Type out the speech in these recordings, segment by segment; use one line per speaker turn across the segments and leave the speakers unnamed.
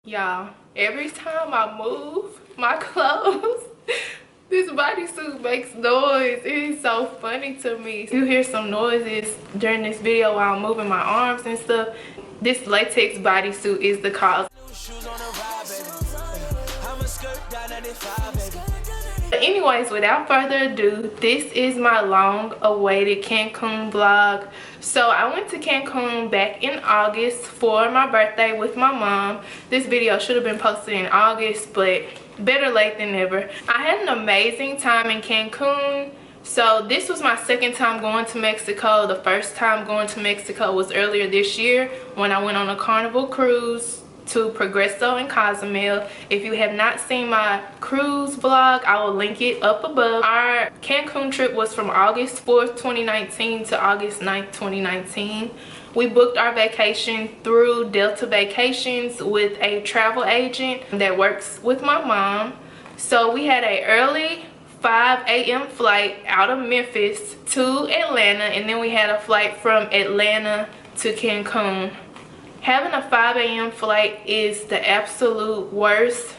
Y'all, every time I move my clothes, this bodysuit makes noise. It is so funny to me. You hear some noises during this video while I'm moving my arms and stuff. This latex bodysuit is the cause. But anyways, without further ado, this is my long awaited Cancun vlog. So I went to Cancun back in August for my birthday with my mom. This video should have been posted in August, but better late than never. I had an amazing time in Cancun. So this was my second time going to Mexico. The first time going to Mexico was earlier this year when I went on a Carnival cruise to Progreso and Cozumel. If you have not seen my cruise vlog, I will link it up above. Our Cancun trip was from August 4th, 2019 to August 9th, 2019. We booked our vacation through Delta Vacations with a travel agent that works with my mom. So we had an early 5 a.m. flight out of Memphis to Atlanta, and then we had a flight from Atlanta to Cancun. Having a 5 a.m. flight is the absolute worst.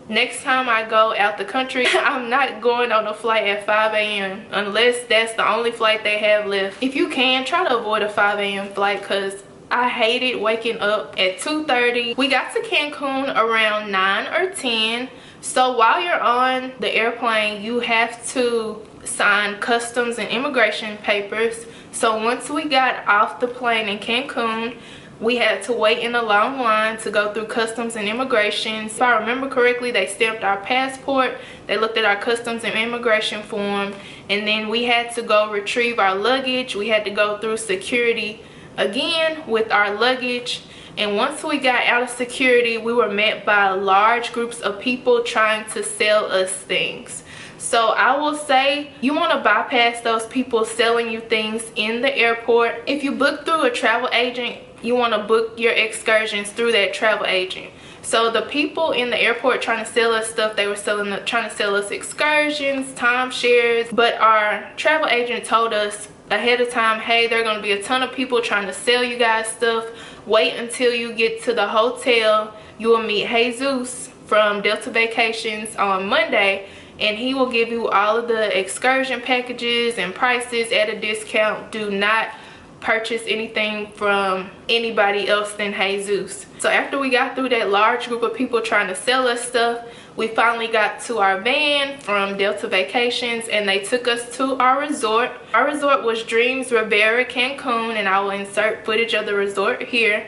Next time I go out the country, I'm not going on a flight at 5 a.m. unless that's the only flight they have left. If you can, try to avoid a 5 a.m. flight because I hated waking up at 2:30. We got to Cancun around 9 or 10. So while you're on the airplane, you have to sign customs and immigration papers. So once we got off the plane in Cancun, we had to wait in a long line to go through customs and immigration. If I remember correctly, they stamped our passport, they looked at our customs and immigration form, and then we had to go retrieve our luggage. We had to go through security again with our luggage. And once we got out of security, we were met by large groups of people trying to sell us things. So I will say you want to bypass those people selling you things in the airport. If you book through a travel agent, you want to book your excursions through that travel agent. So the people in the airport trying to sell us stuff, they were trying to sell us excursions, timeshares, but our travel agent told us ahead of time, hey, there are going to be a ton of people trying to sell you guys stuff. Wait until you get to the hotel. You will meet Jesus from Delta Vacations on Monday, and he will give you all of the excursion packages and prices at a discount. Do not purchase anything from anybody else than Jesus. So after we got through that large group of people trying to sell us stuff, we finally got to our van from Delta Vacations, and they took us to our resort. Our resort was Dreams Riviera, Cancun, and I will insert footage of the resort here.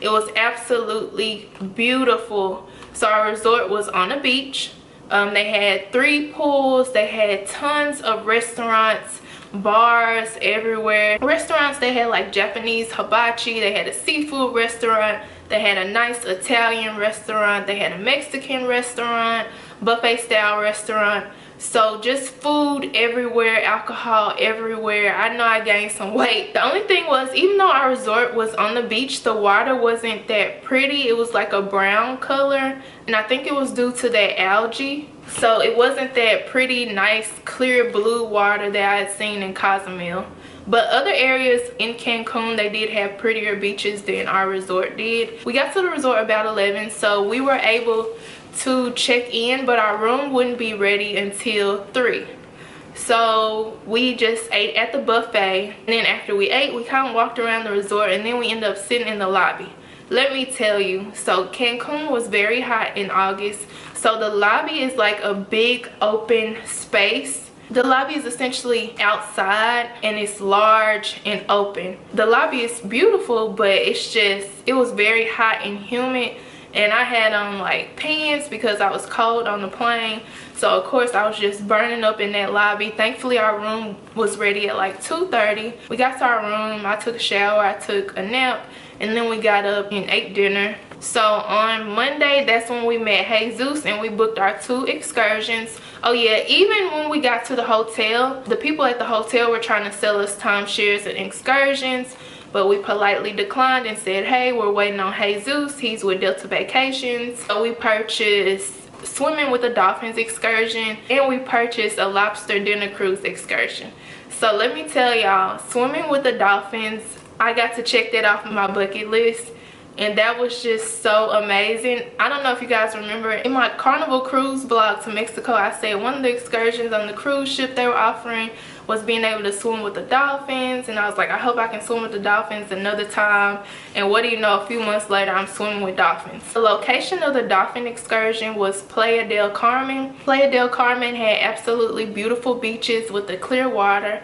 It was absolutely beautiful. So our resort was on a beach. They had 3 pools. They had tons of restaurants, bars everywhere. Restaurants, they had like Japanese hibachi. They had a seafood restaurant. They had a nice Italian restaurant. They had a Mexican restaurant, buffet style restaurant. So just food everywhere, alcohol everywhere. I know I gained some weight. The only thing was, even though our resort was on the beach, the water wasn't that pretty. It was like a brown color, and I think it was due to that algae. So it wasn't that pretty, nice, clear blue water that I had seen in Cozumel. But other areas in Cancun, they did have prettier beaches than our resort did. We got to the resort about 11, so we were able to check in, but our room wouldn't be ready until 3. So we just ate at the buffet, and then after we ate, we kind of walked around the resort, and then we ended up sitting in the lobby. Let me tell you, so Cancun was very hot in August. So the lobby is like a big open space. The lobby is essentially outside, and it's large and open. The lobby is beautiful, but it was very hot and humid. And I had on like pants because I was cold on the plane. So of course I was just burning up in that lobby. Thankfully our room was ready at like 2:30. We got to our room, I took a shower, I took a nap, and then we got up and ate dinner. So on Monday, that's when we met Jesus and we booked our 2 excursions. Oh yeah, even when we got to the hotel, the people at the hotel were trying to sell us timeshares and excursions, but we politely declined and said, hey, we're waiting on Jesus. He's with Delta Vacations. So we purchased swimming with the Dolphins excursion, and we purchased a lobster dinner cruise excursion. So let me tell y'all, swimming with the Dolphins, I got to check that off my bucket list, and that was just so amazing. I don't know if you guys remember, in my Carnival cruise vlog to Mexico, I said one of the excursions on the cruise ship they were offering was being able to swim with the dolphins, and I was like, I hope I can swim with the dolphins another time. And what do you know, a few months later I'm swimming with dolphins. The location of the dolphin excursion was Playa del Carmen. Playa del Carmen had absolutely beautiful beaches with the clear water.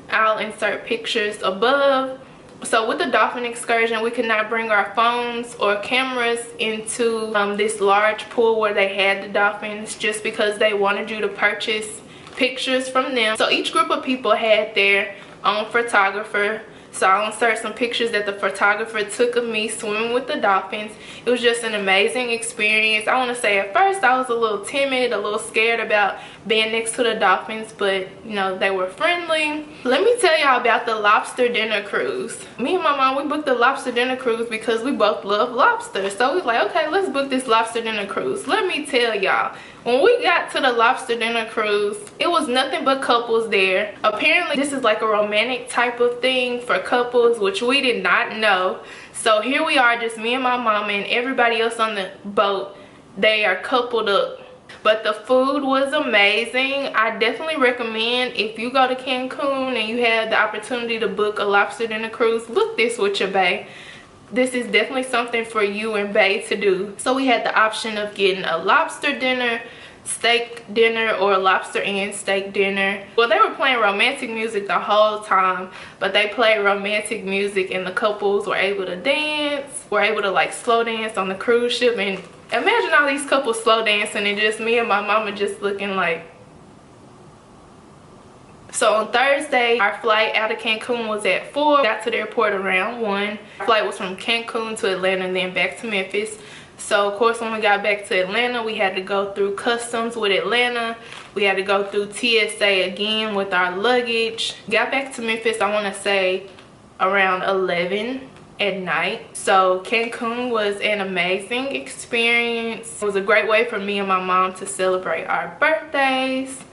I'll insert pictures above. So with the dolphin excursion, we could not bring our phones or cameras into this large pool where they had the dolphins, just because they wanted you to purchase pictures from them. So each group of people had their own photographer. So I'll insert some pictures that the photographer took of me swimming with the dolphins. It was just an amazing experience. I want to say at first I was a little timid, a little scared about being next to the dolphins, but you know, they were friendly. Let me tell y'all about the lobster dinner cruise. Me and my mom, we booked the lobster dinner cruise because we both love lobster. So we was like, okay, let's book this lobster dinner cruise. Let me tell y'all, when we got to the lobster dinner cruise, it was nothing but couples there. Apparently this is like a romantic type of thing for couples, which we did not know. So here we are, just me and my mama, and everybody else on the boat, they are coupled up. But the food was amazing. I definitely recommend, if you go to Cancun and you have the opportunity to book a lobster dinner cruise, book this with your bae. This is definitely something for you and bae to do. So we had the option of getting a lobster dinner, steak dinner, or lobster and steak dinner. Well, they were playing romantic music the whole time, but they played romantic music and the couples were able to dance, were able to like slow dance on the cruise ship. And imagine all these couples slow dancing and just me and my mama just looking like. So on Thursday, our flight out of Cancun was at 4. We got to the airport around 1. Our flight was from Cancun to Atlanta and then back to Memphis. So of course when we got back to Atlanta, we had to go through customs with Atlanta. We had to go through TSA again with our luggage. Got back to Memphis, I want to say around 11 at night. So Cancun was an amazing experience. It was a great way for me and my mom to celebrate our birthdays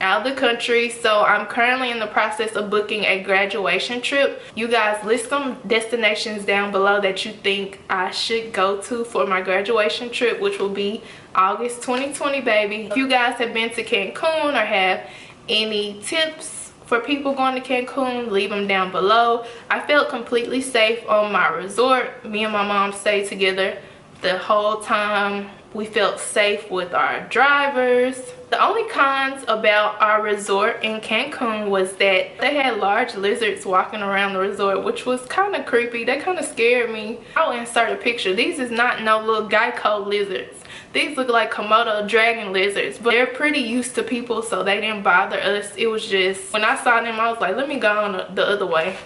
out of the country. So I'm currently in the process of booking a graduation trip. You guys, list some destinations down below that you think I should go to for my graduation trip, which will be August 2020, baby. If you guys have been to Cancun or have any tips for people going to Cancun, leave them down below. I felt completely safe on my resort. Me and my mom stayed together the whole time We felt safe with our drivers. The only cons about our resort in Cancun was that they had large lizards walking around the resort, which was kind of creepy. They kind of scared me. I'll insert a picture. These is not no little Geico lizards. These look like Komodo dragon lizards, but they're pretty used to people, so they didn't bother us. It was just, when I saw them, I was like, let me go on the other way.